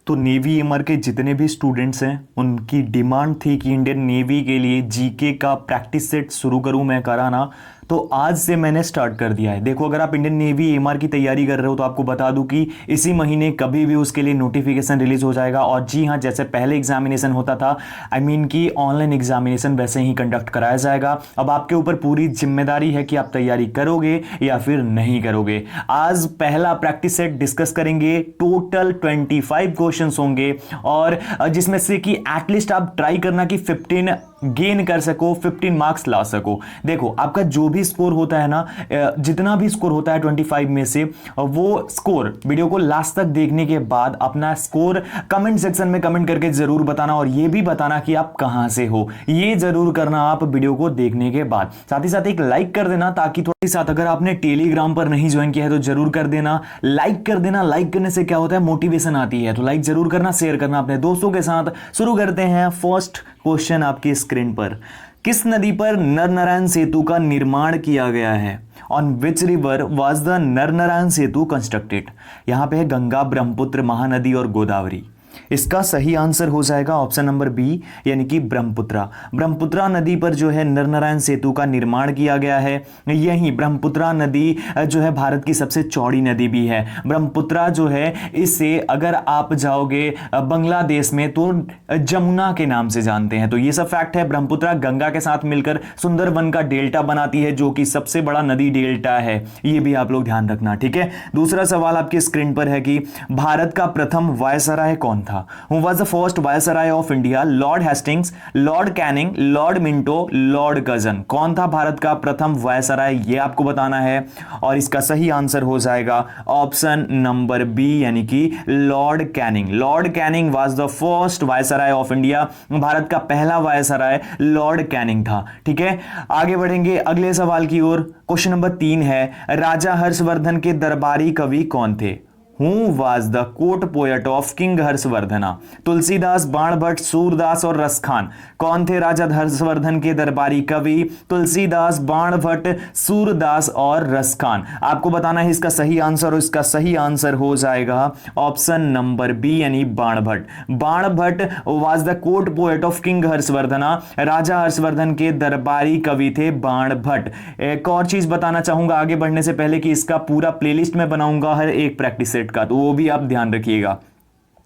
तो navy MR के जितने भी स्टूडेंट्स हैं उनकी डिमांड थी कि इंडियन नेवी के लिए जीके का प्रैक्टिस सेट शुरू करूं मैं कराना। तो आज से मैंने स्टार्ट कर दिया है। देखो, अगर आप इंडियन नेवी एमआर की तैयारी कर रहे हो तो आपको बता दूं कि इसी महीने कभी भी उसके लिए नोटिफिकेशन रिलीज हो जाएगा। और जी हाँ, जैसे पहले एग्जामिनेशन होता था, कि ऑनलाइन एग्जामिनेशन वैसे ही कंडक्ट कराया जाएगा। अब आपके ऊपर पूरी जिम्मेदारी है कि आप तैयारी करोगे या फिर नहीं करोगे। आज पहला प्रैक्टिस सेट डिस्कस करेंगे। टोटल 25 क्वेश्चंस होंगे और जिसमें से कि एटलीस्ट आप ट्राई करना कि 15 गेन कर सको, 15 मार्क्स ला सको। देखो, आपका जो भी स्कोर होता है ना, जितना भी स्कोर होता है 25 में से, वो स्कोर वीडियो को लास्ट तक देखने के बाद अपना स्कोर कमेंट सेक्शन में कमेंट करके जरूर बताना। और ये भी बताना कि आप कहां से हो, ये जरूर करना आप वीडियो को देखने के बाद। साथ ही साथ एक लाइक कर देना, ताकि थोड़ी साथ अगर आपने टेलीग्राम पर नहीं ज्वाइन किया है तो जरूर कर देना, लाइक कर देना। लाइक करने से क्या होता है, मोटिवेशन आती है। तो लाइक जरूर करना, शेयर करना अपने दोस्तों के साथ। शुरू करते हैं। फर्स्ट क्वेश्चन आपकी स्क्रीन पर, किस नदी पर नरनारायण सेतु का निर्माण किया गया है? On which river was the Naranarayan Setu constructed? यहां पे है गंगा, ब्रह्मपुत्र, महानदी और गोदावरी। इसका सही आंसर हो जाएगा ऑप्शन नंबर बी, यानी कि ब्रह्मपुत्रा। ब्रह्मपुत्रा नदी पर जो है नरनारायण सेतु का निर्माण किया गया है। यही ब्रह्मपुत्रा नदी जो है भारत की सबसे चौड़ी नदी भी है। ब्रह्मपुत्रा जो है, इससे अगर आप जाओगे बांग्लादेश में तो जमुना के नाम से जानते हैं। तो ये सब फैक्ट है। ब्रह्मपुत्रा गंगा के साथ मिलकर सुंदरवन का डेल्टा बनाती है, जो कि सबसे बड़ा नदी डेल्टा है। ये भी आप लोग ध्यान रखना, ठीक है। दूसरा सवाल आपकी स्क्रीन पर है कि भारत का प्रथम वायसराय कौन था? Who was the first viceroy of India? Lord Hastings, Lord Canning, Lord Minto, Lord Curzon. कौन था भारत का प्रथम वायसराय, ये आपको बताना है। और इसका सही आंसर हो जाएगा ऑप्शन नंबर बी, यानी कि Lord Canning. Lord Canning was the first viceroy of India. Bharat का पहला वायसराय लॉर्ड कैनिंग था, ठीक है। आगे बढ़ेंगे अगले सवाल की ओर। क्वेश्चन नंबर 3 है, राजा हर्षवर्धन के दरबारी कवि कौन थे? Who was the court poet of King Harshavardhana? Tulsidas, Banabhatta, Surdas और रसखान। कौन थे राजा हर्षवर्धन के दरबारी कवि? तुलसीदास, बाणभट्ट, सूरदास और रसखान। आपको बताना है इसका सही आंसर, और इसका सही आंसर हो जाएगा ऑप्शन नंबर बी, यानी Banabhatta. Banabhatta was the court poet of king Harshavardhana. राजा हर्षवर्धन के दरबारी कवि थे बाणभट्ट। एक और चीज बताना चाहूंगा आगे बढ़ने से पहले कि इसका पूरा प्लेलिस्ट में बनाऊंगा हर एक प्रैक्टिस सेट का, तो वो भी आप ध्यान रखिएगा।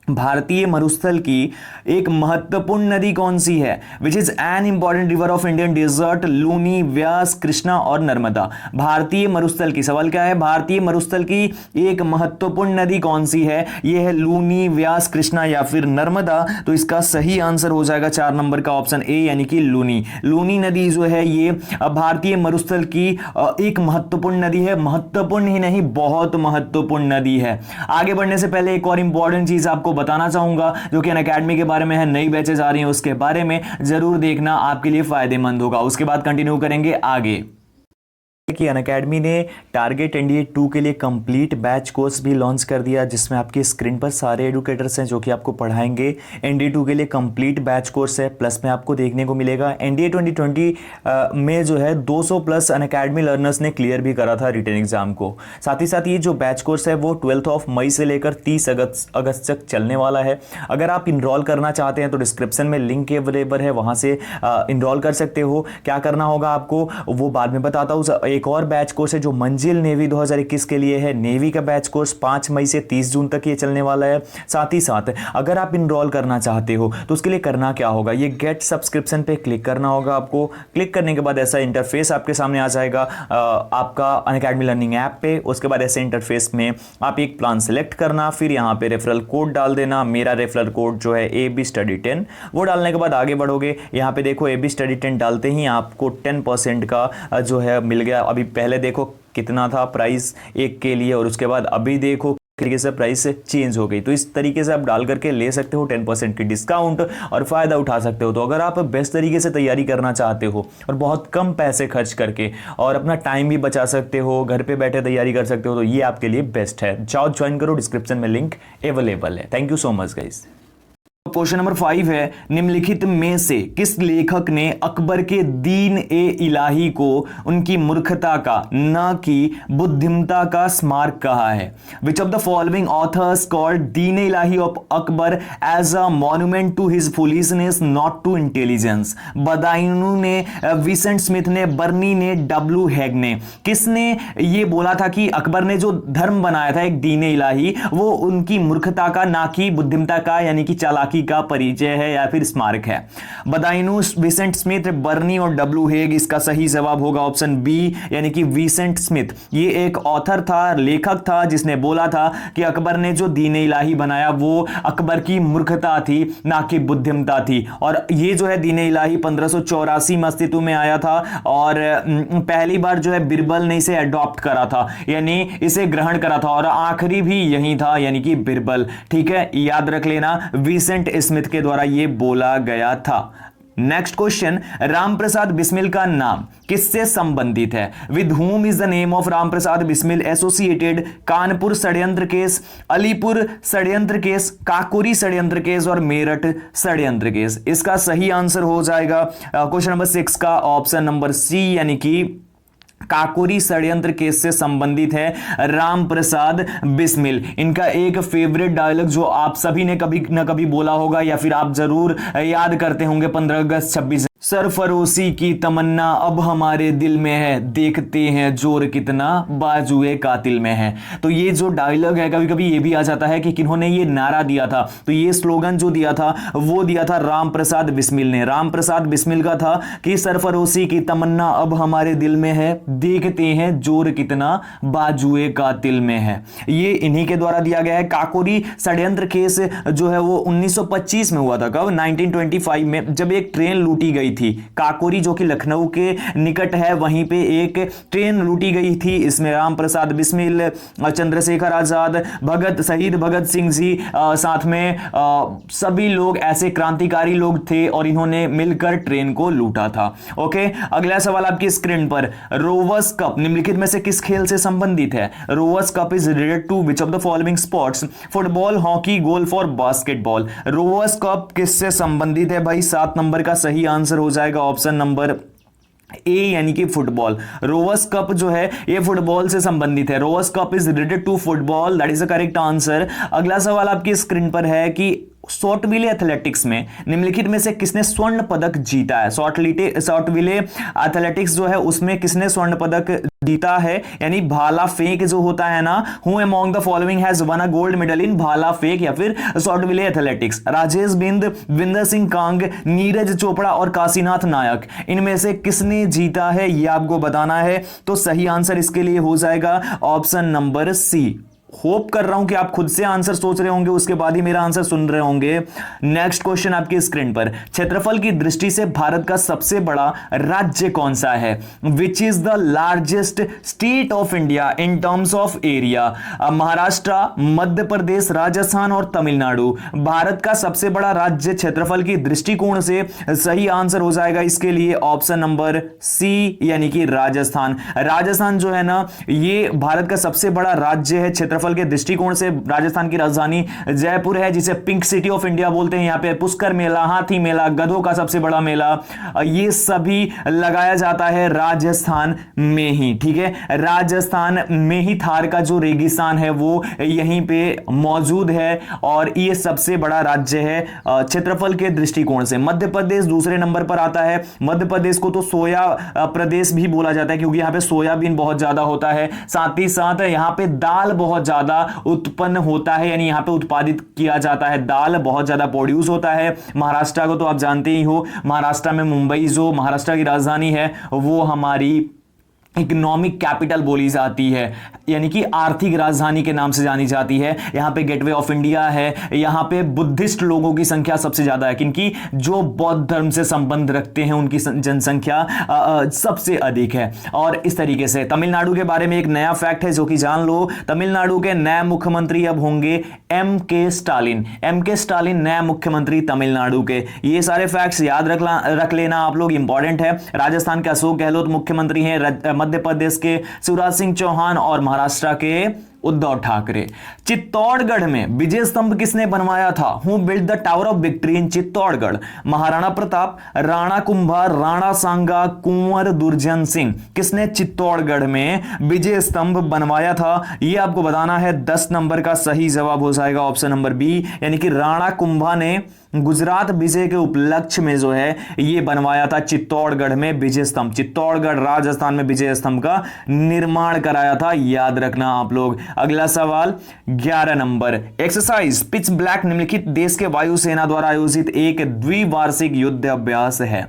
भारतीय मरुस्थल की एक महत्वपूर्ण नदी कौन सी है? Which is an important river of Indian desert? Luni, Vyas, Krishna और नर्मदा। भारतीय मरुस्थल की, सवाल क्या है, भारतीय मरुस्थल की एक महत्वपूर्ण नदी कौन सी है? यह है लूनी, व्यास, कृष्णा या फिर नर्मदा। तो इसका सही आंसर हो जाएगा 4 नंबर का ऑप्शन ए, यानी कि लूनी। लूनी नदी जो है ये भारतीय मरुस्थल की एक महत्वपूर्ण नदी है। महत्वपूर्ण ही नहीं, बहुत महत्वपूर्ण नदी है। आगे बढ़ने से पहले एक और इंपॉर्टेंट चीज आपको बताना चाहूंगा, जो कि अनअकैडमी के बारे में है। नई बैचेस आ रही हैं, उसके बारे में जरूर देखना, आपके लिए फायदेमंद होगा। उसके बाद कंटिन्यू करेंगे आगे कि अनअकैडमी ने टारगेट एनडीए 2 के लिए कंप्लीट बैच कोर्स भी लॉन्च कर दिया, जिसमें आपकी स्क्रीन पर सारे एडुकेटर्स हैं जो कि आपको पढ़ाएंगे। एनडीए 2 के लिए कंप्लीट बैच कोर्स है, प्लस में आपको देखने को मिलेगा एनडीए 2020 में जो है 200 प्लस अनअकैडमी लर्नर्स ने क्लियर भी करा था रिटन एग्जाम को। साथ ही साथ ये जो बैच कोर्स है वो 12 मई से लेकर 30 अगस्त तक चलने वाला है। अगर आप इनरोल करना चाहते हैं तो डिस्क्रिप्शन में लिंक अवेलेबल है, वहां से इनरोल कर सकते हो। क्या करना होगा आपको वो बाद में बताता हूँ। एक और बैच कोर्स है जो मंजिल नेवी 2021 के लिए है। नेवी का बैच कोर्स 5 मई से 30 जून तक ये चलने वाला है। साथ ही साथ अगर आप इनरोल करना चाहते हो तो उसके लिए करना क्या होगा, ये गेट सब्सक्रिप्शन पे क्लिक करना होगा आपको। क्लिक करने के बाद ऐसा इंटरफेस आपके सामने आ जाएगा आपका अनअकैडमी लर्निंग ऐप पे। उसके बाद ऐसे इंटरफेस में आप एक प्लान सेलेक्ट करना, फिर यहाँ पे रेफरल कोड डाल देना। मेरा रेफरल कोड जो है AB Study 10, वो डालने के बाद आगे बढ़ोगे। यहाँ पे देखो AB Study 10 डालते ही आपको 10% का जो है मिल गया। अभी पहले देखो कितना था प्राइस एक के लिए, और उसके बाद अभी देखो तरीके से प्राइस चेंज हो गई। तो इस तरीके से आप डाल करके ले सकते हो 10% की डिस्काउंट और फायदा उठा सकते हो। तो अगर आप बेस्ट तरीके से तैयारी करना चाहते हो और बहुत कम पैसे खर्च करके और अपना टाइम भी बचा सकते हो, घर पे बैठे तैयारी कर सकते हो, तो ये आपके लिए बेस्ट है। जाओ ज्वाइन करो, डिस्क्रिप्शन में लिंक अवेलेबल है। Thank you so much guys. Question number 5 है, निम्नलिखित में से किस लेखक ने अकबर के दीन ए इलाही को उनकी मूर्खता का न कि बुद्धिमता का स्मारक कहा है? Which of the following authors called Din e Ilahi of Akbar as a monument to his foolishness not to intelligence? Badayun ने, विसेंट स्मिथ ने, बर्नी ने, डब्ल्यू हैग ने। किसने ये बोला था कि अकबर ने जो धर्म बनाया था एक दीन ए इलाही, वो उनकी मूर्खता का ना कि बुद्धिमता का यानी कि चालाकी का परिचय है या फिर स्मारक है? बदायूं, विसेंट स्मिथ, बर्नी और डब्ल्यू हेग। इसका सही जवाब होगा ऑप्शन बी यानी कि विसेंट स्मिथ। ये एक ऑथर था, लेखक था, जिसने बोला था कि अकबर ने जो दीन ए इलाही बनाया वो अकबर की मूर्खता थी ना कि बुद्धिमता थी। और ये जो है दीन ए इलाही 1584 में अस्तित्व में आया था और पहली बार जो है बिरबल ने इसे अडॉप्ट करा था यानी इसे ग्रहण करा था और आखिरी भी यही था यानी कि बिरबल। ठीक है, याद रख लेना, विसेंट स्मिथ के द्वारा यह बोला गया था। नेक्स्ट क्वेश्चन, राम प्रसाद बिस्मिल का नाम किससे संबंधित है? With whom is the name of Ram Prasad Bismil associated? Kanpur षड्यंत्र केस, अलीपुर षड्यंत्र केस, काकोरी षड्यंत्र केस और मेरठ षड्यंत्र केस? इसका सही आंसर हो जाएगा क्वेश्चन नंबर 6 का ऑप्शन नंबर सी यानी कि काकोरी षड्यंत्र केस से संबंधित है राम प्रसाद बिस्मिल। इनका एक फेवरेट डायलॉग जो आप सभी ने कभी ना कभी बोला होगा या फिर आप जरूर याद करते होंगे 15 अगस्त 26, सरफरोशी की तमन्ना अब हमारे दिल में है, देखते हैं जोर कितना बाजुए कातिल में है। तो ये जो डायलॉग है कभी कभी ये भी आ जाता है कि किन्होंने ये नारा दिया था, तो ये स्लोगन जो दिया था वो दिया था राम प्रसाद बिस्मिल ने। राम प्रसाद बिस्मिल का था कि सरफरोशी की तमन्ना अब हमारे दिल में है, देखते हैं जोर कितना बाजुए कातिल में है। ये इन्हीं के द्वारा दिया गया है। काकोरी षड्यंत्र केस जो है वो 1925 में हुआ था। कब? 1925 में, जब एक ट्रेन लूटी गई थी काकोरी जो कि लखनऊ के निकट है, वहीं पे एक ट्रेन लूटी गई थी। इसमें राम प्रसाद बिस्मिल, चंद्रशेखर आजाद, शहीद भगत सिंह जी, साथ में सभी लोग ऐसे क्रांतिकारी लोग थे और इन्होंने मिलकर ट्रेन को लूटा था। ओके, अगला सवाल आपकी स्क्रीन पर, रोवर्स कप निम्नलिखित में से किस खेल से संबंधित है? Rovers cup is related to which of the following sports? Football, hockey, golf और बास्केटबॉल? रोवर्स कप किससे संबंधित है भाई? 7 नंबर का सही आंसर हो जाएगा ऑप्शन नंबर ए यानी कि फुटबॉल। रोवर्स कप जो है ये फुटबॉल से संबंधित है। Rovers cup is related to football, that is the correct answer. अगला सवाल आपकी स्क्रीन पर है कि शॉर्ट विले एथलेटिक्स में निम्नलिखित में से किसने स्वर्ण पदक जीता है? शॉर्ट विले एथलेटिक्स जो है उसमें किसने स्वर्ण पदक जीता है? यानी भाला फेंक जो होता है ना, who among the following has one a gold medal in भाला फेंक या फिर शॉर्ट विले एथलेटिक्स? राजेश बिंद, विंदर सिंह कांग, नीरज चोपड़ा और काशीनाथ नायक? इनमें से किसने जीता है ये आपको बताना है। तो सही आंसर इसके लिए हो जाएगा ऑप्शन नंबर सी। होप कर रहा हूं कि आप खुद से आंसर सोच रहे होंगे, उसके बाद ही मेरा आंसर सुन रहे होंगे। नेक्स्ट क्वेश्चन आपकी स्क्रीन पर, क्षेत्रफल की दृष्टि से भारत का सबसे बड़ा राज्य कौन सा है? Which is the largest state of India in terms of area? Maharashtra, Madhya Pradesh, Rajasthan और तमिलनाडु? भारत का सबसे बड़ा राज्य क्षेत्रफल की दृष्टिकोण से सही आंसर हो जाएगा इसके लिए ऑप्शन नंबर सी यानी कि राजस्थान। राजस्थान जो है ना ये भारत का सबसे बड़ा राज्य है क्षेत्रफल के दृष्टिकोण से। राजस्थान की राजधानी जयपुर है जिसे पिंक सिटी ऑफ इंडिया बोलते हैं। यहाँ पे पुष्कर मेला, हाथी मेला, गधों का सबसे बड़ा मेला, ये सभी लगाया जाता है राजस्थान में ही। ठीक है, राजस्थान में ही थार का जो रेगिस्तान है वो यहीं पे मौजूद है और ये सबसे बड़ा राज्य है क्षेत्रफल के दृष्टिकोण से। मध्य प्रदेश दूसरे नंबर पर आता है। मध्य प्रदेश को तो सोया प्रदेश भी बोला जाता है क्योंकि यहाँ पे सोयाबीन बहुत ज्यादा होता है, साथ ही साथ यहाँ पे दाल बहुत ज्यादा उत्पन्न होता है, यानी यहां पे उत्पादित किया जाता है, दाल बहुत ज्यादा प्रोड्यूस होता है। महाराष्ट्र को तो आप जानते ही हो, महाराष्ट्र में मुंबई जो महाराष्ट्र की राजधानी है वो हमारी इकोनॉमिक कैपिटल बोली जाती है, यानी कि आर्थिक राजधानी के नाम से जानी जाती है। यहाँ पे गेटवे ऑफ इंडिया है, यहाँ पे बुद्धिस्ट लोगों की संख्या सबसे ज्यादा है क्योंकि जो बौद्ध धर्म से संबंध रखते हैं उनकी जनसंख्या सबसे अधिक है। और इस तरीके से तमिलनाडु के बारे में एक नया फैक्ट है जो कि जान लो, तमिलनाडु के नए मुख्यमंत्री अब होंगे एम.के. स्टालिन। एम.के. स्टालिन नया मुख्यमंत्री तमिलनाडु के। ये सारे फैक्ट्स याद रख लेना आप लोग, इंपॉर्टेंट है। राजस्थान के अशोक गहलोत मुख्यमंत्री हैं, मध्य प्रदेश के शिवराज सिंह चौहान और महाराष्ट्र के उद्धव ठाकरे। चित्तौड़गढ़ में विजय स्तंभ किसने बनवाया था? Who build the tower of victory in Chittorgarh? Maharana Pratap, Rana Kumbha, Rana Sanga, Kunwar Durjan Singh. किसने चित्तौड़गढ़ में विजय स्तंभ बनवाया था? यह आपको बताना है। 10 नंबर का सही जवाब हो जाएगा ऑप्शन नंबर बी, यानी कि राणा कुंभा ने गुजरात विजय के उपलक्ष्य में जो है ये बनवाया था चित्तौड़गढ़ में विजय स्तंभ। चित्तौड़गढ़ राजस्थान में विजय स्तंभ का निर्माण कराया था, याद रखना आप लोग। अगला सवाल 11 नंबर, एक्सरसाइज पिच ब्लैक निम्नलिखित देश के वायुसेना द्वारा आयोजित एक द्विवार्षिक युद्ध अभ्यास है।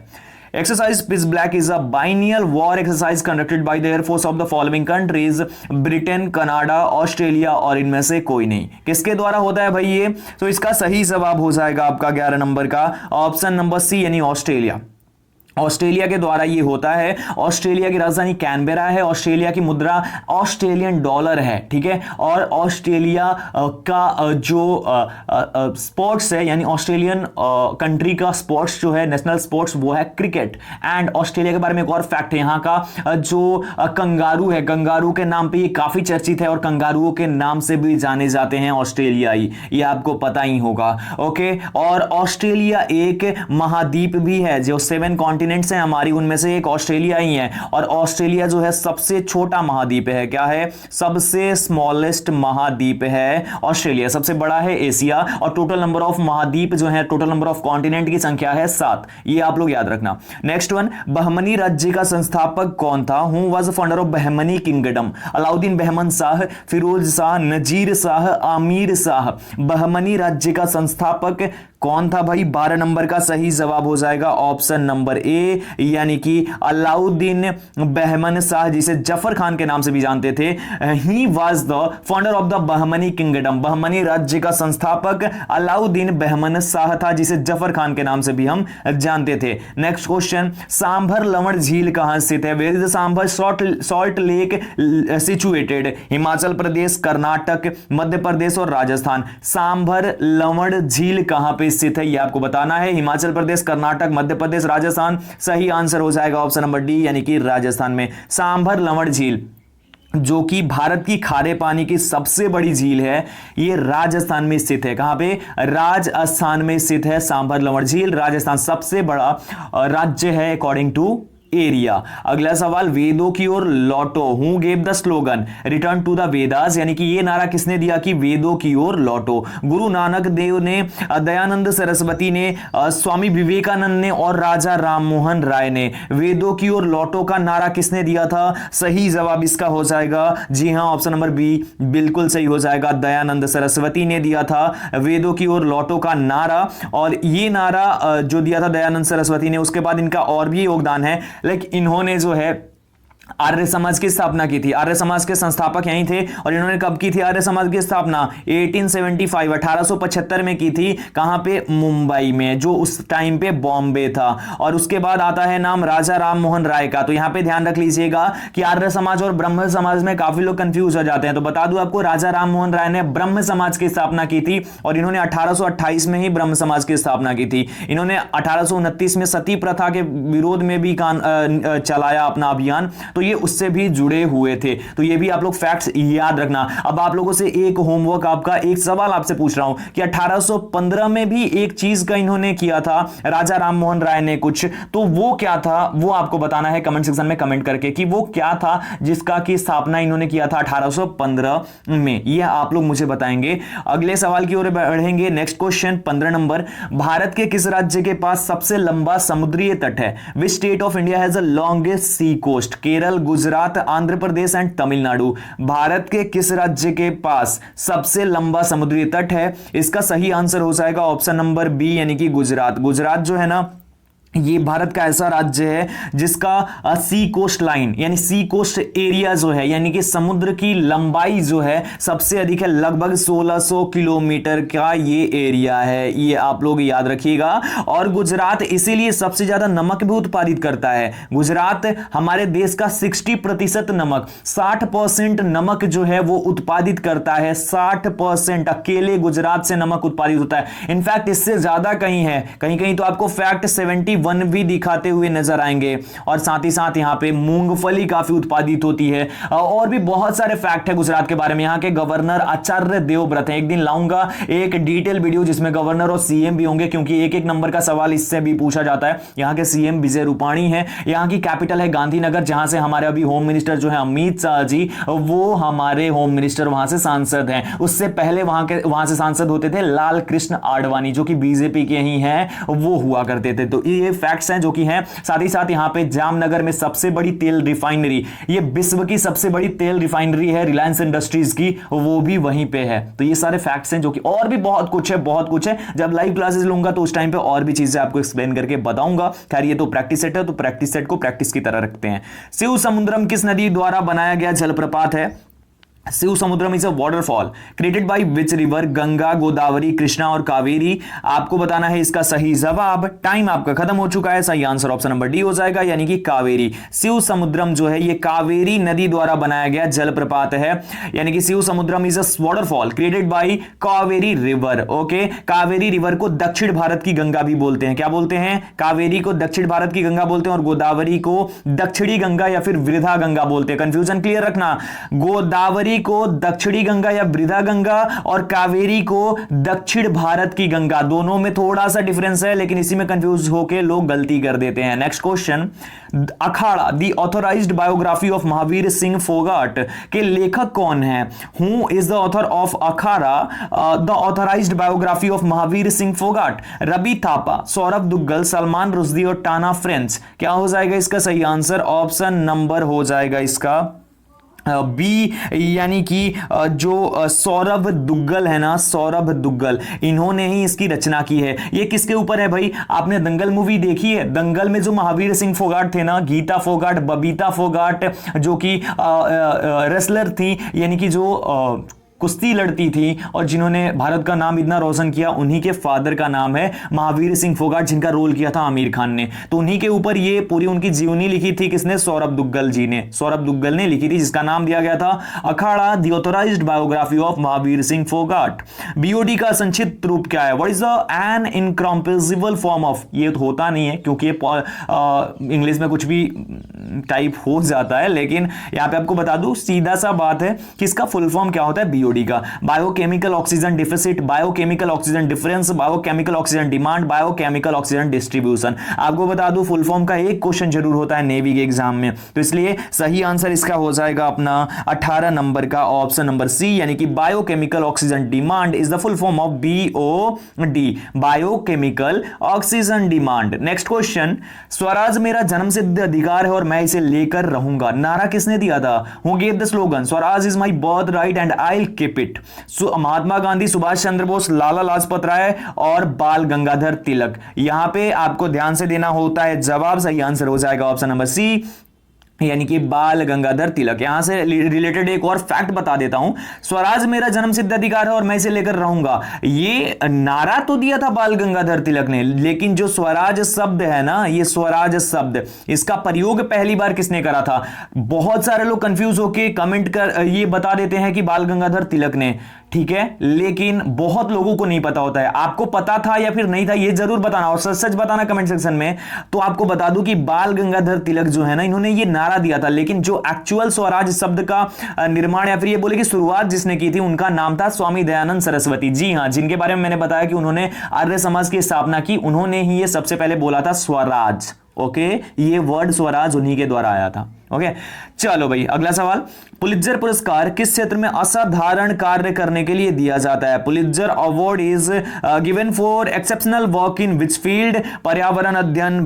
Exercise Pitch Black is a biennial war exercise conducted by the Air Force of the following countries: Britain, Canada, Australia और इनमें से कोई नहीं। किसके द्वारा होता है भाई ये? तो इसका सही जवाब हो जाएगा आपका 11 नंबर का ऑप्शन नंबर सी, यानी ऑस्ट्रेलिया। ऑस्ट्रेलिया के द्वारा ये होता है। ऑस्ट्रेलिया की राजधानी कैनबेरा है। ऑस्ट्रेलिया की मुद्रा ऑस्ट्रेलियन डॉलर है, ठीक है। और ऑस्ट्रेलिया का जो स्पोर्ट्स है, यानी ऑस्ट्रेलियन कंट्री का स्पोर्ट्स जो है, नेशनल स्पोर्ट्स, वो है क्रिकेट। एंड ऑस्ट्रेलिया के बारे में एक और फैक्ट है, यहाँ का जो कंगारू है, कंगारू के नाम पे ये काफी चर्चित है और कंगारुओं के नाम से भी जाने जाते हैं ऑस्ट्रेलियाई, ये आपको पता ही होगा। ओके, और ऑस्ट्रेलिया एक महाद्वीप भी है। जो 7 कॉन्टिनेंट्स हैं हमारी, उनमें से एक ऑस्ट्रेलिया ही है। और ऑस्ट्रेलिया जो है सबसे छोटा महाद्वीप है। क्या है? सबसे स्मॉलेस्ट महाद्वीप है ऑस्ट्रेलिया। सबसे बड़ा है एशिया। और टोटल नंबर ऑफ महाद्वीप जो है, टोटल नंबर ऑफ कॉन्टिनेंट की संख्या है 7। ये आप लोग याद रखना। नेक्स्ट वन, बहमनी राज्य का संस्थापक कौन था? Who was the founder of Bahmani kingdom? Alauddin Bahman Shah, Firoz Shah, Nazir Shah, Amir Shah. Bahmani राज्य का संस्थापक कौन था भाई? 12 नंबर का सही जवाब हो जाएगा ऑप्शन नंबर ए, यानी कि अलाउद्दीन बहमन शाह, जिसे जफर खान के नाम से भी जानते थे। He was the founder of the Bahmani kingdom. Bahmani राज्य का संस्थापक अलाउद्दीन बहमन शाह था, जिसे जफर खान के नाम से भी हम जानते थे। नेक्स्ट क्वेश्चन, सांभर लवण झील कहां स्थित है? Where is the Sambhar salt lake situated? Himachal Pradesh, Karnataka, Madhya Pradesh और राजस्थान। सांभर लवण झील कहां पे स्थित है, यह आपको बताना है। हिमाचल प्रदेश, कर्नाटक, मध्य प्रदेश, राजस्थान। सही आंसर हो जाएगा ऑप्शन नंबर डी, यानी कि राजस्थान में सांभर लवण झील, जो कि भारत की खारे पानी की सबसे बड़ी झील है, ये राजस्थान में स्थित है। कहां पे? राजस्थान में स्थित है सांभर लवण झील। राजस्थान सबसे बड़ा राज्य है अकॉर्डिंग टू एरिया। अगला सवाल, वेदों की ओर लौटो। Who gave the slogan return to the Vedas? यानी कि ये नारा किसने दिया कि वेदों की ओर लौटो? गुरु नानक देव ने, दयानंद सरस्वती ने, स्वामी विवेकानंद ने और राजा राममोहन राय ने। वेदों की ओर लौटो का नारा किसने दिया था? सही जवाब इसका हो जाएगा, जी हां, ऑप्शन नंबर बी बिल्कुल सही हो जाएगा। दयानंद सरस्वती ने दिया था वेदों की ओर लौटो का नारा। और ये नारा जो दिया था दयानंद सरस्वती ने, उसके बाद इनका और भी योगदान है, लेकिन इन्होंने जो है आर्य समाज की स्थापना की थी। आर्य समाज के संस्थापक यहीं थे। और इन्होंने कब की थी आर्य समाज की स्थापना? 1875 1875 में की थी। कहां पे? मुंबई में, जो उस टाइम पे बॉम्बे था। और उसके बाद आता है नाम राजा राममोहन राय का। तो यहां पे ध्यान रख लीजिएगा कि आर्य समाज और ब्रह्म समाज में काफी लोग कंफ्यूज हो जाते हैं। तो बता दूं आपको, राजा राममोहन राय ने ब्रह्म समाज की स्थापना की थी और इन्होंने 1828 में ही ब्रह्म समाज की स्थापना की थी। इन्होंने 1829 में सती प्रथा के विरोध में भी चलाया अपना अभियान, तो ये उससे भी जुड़े हुए थे। तो ये भी आप लोग फैक्ट्स याद रखना। अब आप लोगों से एक होमवर्क, आपका एक सवाल आपसे पूछ रहा हूं कि 1815 में भी एक चीज का इन्होंने किया था राजा राममोहन राय ने कुछ, तो वो क्या था वो आपको बताना है कमेंट सेक्शन में कमेंट करके कि वो क्या था जिसका की स्थापना इन्होंने किया था 1815 में। यह आप लोग मुझे बताएंगे। अगले सवाल की ओर बढ़ेंगे। नेक्स्ट क्वेश्चन 15 नंबर, भारत के किस राज्य के पास सबसे लंबा समुद्री तट है? Which state of India has the longest sea coast? Kerala, Gujarat, Andhra Pradesh and Tamil Nadu. Bharat के किस राज्य के पास सबसे लंबा समुद्री तट है? इसका सही आंसर हो जाएगा ऑप्शन नंबर बी, यानी कि गुजरात। गुजरात जो है ना, ये भारत का ऐसा राज्य है जिसका सी कोस्ट लाइन यानी सी कोस्ट एरिया जो है, यानी कि समुद्र की लंबाई जो है सबसे अधिक है। लगभग 1600 किलोमीटर का ये एरिया है, ये आप लोग याद रखिएगा। और गुजरात इसीलिए सबसे ज्यादा नमक भी उत्पादित करता है। गुजरात हमारे देश का 60% नमक, 60% नमक जो है वो उत्पादित करता है। 60% अकेले गुजरात से नमक उत्पादित होता है। इनफैक्ट इससे ज्यादा कहीं है, कहीं कहीं तो आपको फैक्ट वन भी दिखाते हुए नजर आएंगे, और साथ ही साथ यहाँ पे मूंगफली काफी उत्पादित होती है। और भी बहुत सारे फैक्ट है गुजरात के बारे में। यहाँ के गवर्नर आचार्य देवव्रत है, एक दिन लाऊंगा एक डिटेल वीडियो जिसमें गवर्नर और सीएम भी होंगे, क्योंकि एक एक नंबर का सवाल इससे भी पूछा जाता है। यहाँ के सीएम विजय रूपाणी है। यहाँ की कैपिटल है गांधीनगर, जहां से हमारे अभी होम मिनिस्टर जो है अमित शाह जी, वो हमारे होम मिनिस्टर वहां से सांसद हैं। उससे पहले वहां से सांसद होते थे लाल कृष्ण आडवाणी, जो कि बीजेपी के ही हैं, वो हुआ करते थे। तो ये फैक्ट्स हैं जो कि हैं। साथ ही साथ यहाँ पे जामनगर में सबसे बड़ी तेल रिफाइनरी, ये विश्व की सबसे बड़ी तेल रिफाइनरी है रिलायंस इंडस्ट्रीज की, वो भी वहीं पे है। तो ये सारे फैक्ट्स हैं जो कि, और भी बहुत कुछ है, बहुत कुछ है। जब लाइव क्लासेस लूंगा तो उस टाइम पे और भी चीजें आपको एक्सप्लेन करके बताऊंगा। खैर ये तो प्रैक्टिस सेट है, तो प्रैक्टिस सेट को प्रैक्टिस की तरह रखते हैं। शिव समुद्रम किस नदी द्वारा बनाया गया जलप्रपात है? Shiva Samudram is a waterfall created by which river? Ganga, Godavari, Krishna और कावेरी। आपको बताना है इसका सही जवाब। टाइम आपका खत्म हो चुका है। सही आंसर ऑप्शन नंबर डी हो जाएगा, यानी कि कावेरी। शिव समुद्रम जो है ये कावेरी नदी द्वारा बनाया गया जलप्रपात है, यानी कि Shiva Samudram is a waterfall created by Kaveri river. Okay, Kaveri river को दक्षिण भारत की गंगा भी बोलते हैं। क्या बोलते हैं? कावेरी को दक्षिण भारत की गंगा बोलते हैं, और गोदावरी को दक्षिणी गंगा या फिर वृद्धा गंगा बोलते हैं। कंफ्यूजन क्लियर रखना, गोदावरी को दक्षिणी गंगा या वृद्धा गंगा, और कावेरी को दक्षिण भारत की गंगा। दोनों में थोड़ा सा डिफरेंस है, लेकिन इसी में कंफ्यूज होकर लोग गलती कर देते हैं। Next question, Akhara the authorised biography of Mahavir Singh Phogat के लेखक कौन है? Who is the author of Akhara the authorised biography of Mahavir Singh Phogat? Ravi Thapa, Saurabh Duggal, Salman Rushdie और टाना फ्रेंच। क्या हो जाएगा इसका सही आंसर? ऑप्शन नंबर हो जाएगा इसका बी, यानी कि जो सौरभ दुग्गल है ना, सौरभ दुग्गल, इन्होंने ही इसकी रचना की है। ये किसके ऊपर है भाई? आपने दंगल मूवी देखी है? दंगल में जो महावीर सिंह फोगाट थे ना, गीता फोगाट, बबीता फोगाट, जो कि रेसलर थी, यानी कि जो कुश्ती लड़ती थी और जिन्होंने भारत का नाम इतना रोशन किया, उन्हीं के फादर का नाम है महावीर सिंह फोगाट, जिनका रोल किया था आमिर खान ने। तो उन्हीं के ऊपर ये पूरी उनकी जीवनी लिखी थी। किसने? सौरभ दुग्गल जी ने, सौरभ दुग्गल ने लिखी थी, जिसका नाम दिया गया था Akhada the authorised biography of Mahavir Singh Phogat. BOD का संक्षिप्त रूप क्या है? What is the an incompressible form of? ये तो होता नहीं है, क्योंकि ये इंग्लिश में कुछ भी टाइप हो जाता है, लेकिन यहां पे आपको बता दूं, सीधा सा बात है कि इसका फुल फॉर्म क्या होता है बीओडी का? Biochemical oxygen deficit, biochemical oxygen difference, biochemical oxygen demand, biochemical oxygen distribution. आपको बता दूं फुल फॉर्म का एक क्वेश्चन जरूर होता है नेवी के एग्जाम में, तो इसलिए सही आंसर इसका हो जाएगा अपना 18 नंबर का ऑप्शन नंबर सी, यानी कि biochemical oxygen demand is the full form of BOD, biochemical oxygen demand. Next question, Swaraj मेरा जन्मसिद्ध अधिकार है और मैं इसे लेकर रहूंगा, नारा किसने दिया था? Who gave the slogan swaraj is my birth right and I will keep it? Mahatma Gandhi, Subhash Chandra Bose, Lala Lajpat Rai और बाल गंगाधर तिलक। यहां पे आपको ध्यान से देना होता है जवाब। सही आंसर हो जाएगा ऑप्शन नंबर सी, यानी कि बाल गंगाधर तिलक। यहां से रिलेटेड एक और फैक्ट बता देता हूं, स्वराज मेरा जन्मसिद्ध अधिकार है और मैं इसे लेकर रहूंगा, ये नारा तो दिया था बाल गंगाधर तिलक ने, लेकिन जो स्वराज शब्द है ना, ये स्वराज शब्द, इसका प्रयोग पहली बार किसने करा था? बहुत सारे लोग कंफ्यूज होकर कमेंट कर ये बता देते हैं कि बाल गंगाधर तिलक ने, ठीक है, लेकिन बहुत लोगों को नहीं पता होता है। आपको पता था या फिर नहीं था, ये जरूर बताना, और सच सच बताना कमेंट सेक्शन में। तो आपको बता दूं कि बाल गंगाधर तिलक जो है ना, इन्होंने ये नारा दिया था, लेकिन जो एक्चुअल स्वराज शब्द का निर्माण या फिर ये बोले कि शुरुआत जिसने की थी, उनका नाम था स्वामी दयानंद सरस्वती। जी हां, जिनके बारे में मैंने बताया कि उन्होंने आर्य समाज की स्थापना की, उन्होंने ही ये सबसे पहले बोला था स्वराज। ओके, ये वर्ड स्वराज उन्हीं के द्वारा आया था। ओके, चलो भाई अगला सवाल, पुलित्जर पुरस्कार किस क्षेत्र में असाधारण कार्य करने के लिए दिया जाता है? Pulitzer award is given for exceptional work in which field? पर्यावरण अध्ययन,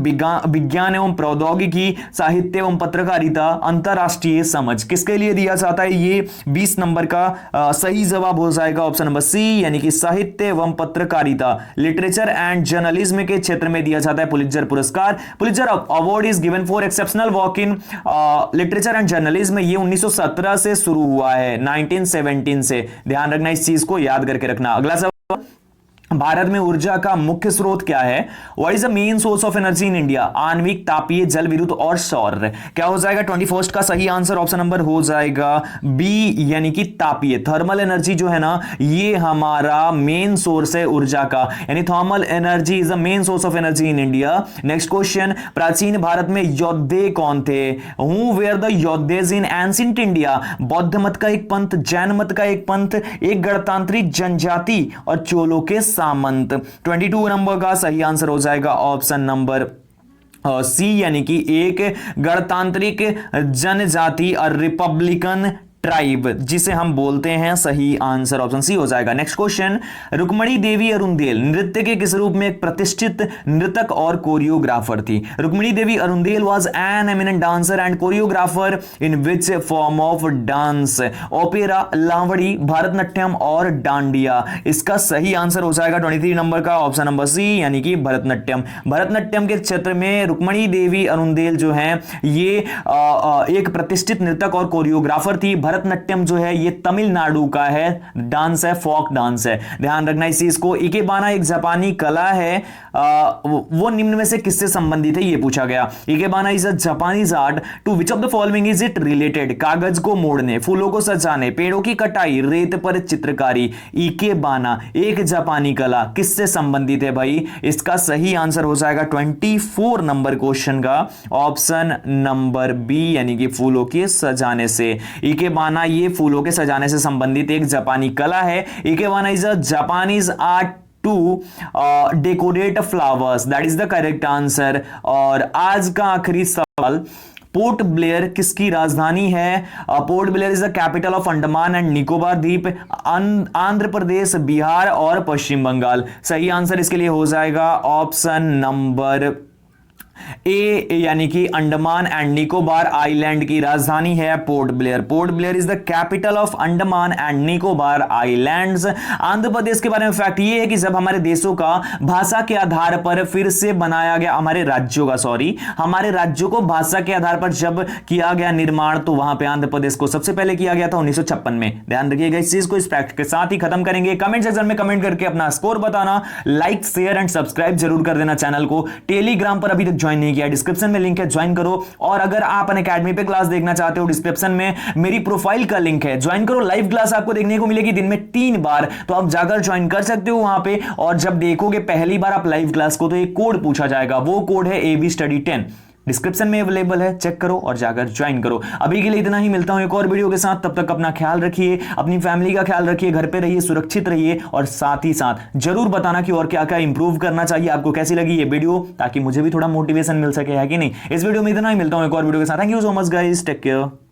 विज्ञान एवं प्रौद्योगिकी, साहित्य एवं पत्रकारिता, अंतरराष्ट्रीय समझ। किसके लिए दिया जाता है? ये 20 नंबर का सही जवाब हो जाएगा ऑप्शन नंबर सी, यानी कि साहित्य एवं पत्रकारिता, लिटरेचर एंड जर्नलिज्म के क्षेत्र में दिया जाता है पुलित्जर पुरस्कार। Pulitzer award is given for exceptional work in literature and journalism. ये 1917 से शुरू हुआ है, 1917 से। ध्यान रखना, इस चीज को याद करके रखना। अगला सवाल, भारत में ऊर्जा का मुख्य स्रोत क्या है? What is the main source of energy in India? आणविक, तापीय, जल विद्युत और सौर। क्या हो जाएगा 21st का सही आंसर? ऑप्शन नंबर हो जाएगा बी यानी कि तापीय। थर्मल एनर्जी जो है ना, ये हमारा मेन सोर्स है ऊर्जा का, यानी thermal energy is the main source of energy in India. Next question, प्राचीन भारत में योद्धे कौन थे? Who were the yoddhas in ancient India? बौद्ध मत का एक पंथ, जैन मत का एक पंथ, एक गणतांत्रिक जनजाति और चोलों के सामंत। 22 नंबर का सही आंसर हो जाएगा ऑप्शन नंबर सी यानी कि एक गणतांत्रिक जनजाति और रिपब्लिकन ट्राइब जिसे हम बोलते हैं। सही आंसर ऑप्शन सी हो जाएगा। नेक्स्ट क्वेश्चन, रुक्मणी देवी अरुंधेल नृत्य के किस रूप में एक प्रतिष्ठित नृतक और कोरियोग्राफर थी? Rukmini Devi Arundale was an eminent dancer and choreographer in which form of dance? Opera, Lavani, Bharatanatyam और डांडिया। इसका सही आंसर हो जाएगा 23 नंबर का ऑप्शन नंबर सी यानी कि भरतनाट्यम। भरतनाट्यम के क्षेत्र में रुक्मणी देवी अरुंधेल जो है ये एक प्रतिष्ठित नृतक और कोरियोग्राफर थी। भरतनाट्यम जो है ये तमिलनाडु का है, डांस है, फोक डांस है, ध्यान रखना इस चीज को। इकेबाना एक जापानी कला है, वो निम्न में से किससे संबंधित है ये पूछा गया। Ikebana is a Japanese art to which of the following is it related? कागज को मोड़ने, फूलों को सजाने, पेड़ों की कटाई, रेत पर चित्रकारी। इकेबाना एक जापानी कला किससे संबंधित है भाई? इसका सही आंसर हो जाएगा 24 नंबर क्वेश्चन का ऑप्शन नंबर बी यानी कि फूलों के सजाने से। इकेबाना ये फूलों के सजाने से संबंधित एक जापानी कला है। Ikebana is a Japanese art to decorate flowers, that is the correct answer. और आज का आखिरी सवाल, पोर्ट ब्लेयर किसकी राजधानी है? Port Blair is the capital of Andaman and Nicobar द्वीप, आंध्र प्रदेश, बिहार और पश्चिम बंगाल। सही आंसर इसके लिए हो जाएगा ऑप्शन नंबर ए यानी कि अंडमान एंड निकोबार आइलैंड की राजधानी है Port Blair. Port Blair is the capital of Andaman and Nicobar islands. Andhra Pradesh के बारे में फैक्ट ये है कि जब हमारे देशों का भाषा के आधार पर फिर से बनाया गया, हमारे राज्यों को भाषा के आधार पर जब किया गया निर्माण, तो वहां पे आंध्र प्रदेश को सबसे पहले किया गया था 1956 में। ध्यान रखिएगा इस चीज को। इस फैक्ट के साथ ही खत्म करेंगे। कमेंट सेक्शन में कमेंट करके अपना स्कोर बताना, लाइक शेयर एंड सब्सक्राइब जरूर कर देना चैनल को। टेलीग्राम पर अभी तक ज्वाइन नहीं किया, डिस्क्रिप्शन में लिंक है, ज्वाइन करो। और अगर आप अनअकैडमी पे क्लास देखना चाहते हो, डिस्क्रिप्शन में मेरी प्रोफाइल का लिंक है, ज्वाइन करो। लाइव क्लास आपको देखने को मिलेगी दिन में 3 बार, तो आप जाकर ज्वाइन कर सकते हो वहां पे। और जब देखोगे पहली बार आप लाइव क्लास को, तो एक कोड पूछा जाएगा, वो कोड है AB Study 10, डिस्क्रिप्शन में अवेलेबल है, चेक करो और जाकर ज्वाइन करो। अभी के लिए इतना ही, मिलता हूं एक और वीडियो के साथ। तब तक अपना ख्याल रखिए, अपनी फैमिली का ख्याल रखिए, घर पे रहिए, सुरक्षित रहिए और साथ ही साथ जरूर बताना कि और क्या क्या इंप्रूव करना चाहिए। आपको कैसी लगी ये वीडियो, ताकि मुझे भी थोड़ा मोटिवेशन मिल सके, है कि नहीं। इस वीडियो में इतना ही, मिलता हूं एक और वीडियो के साथ। Thank you so much guys, take care.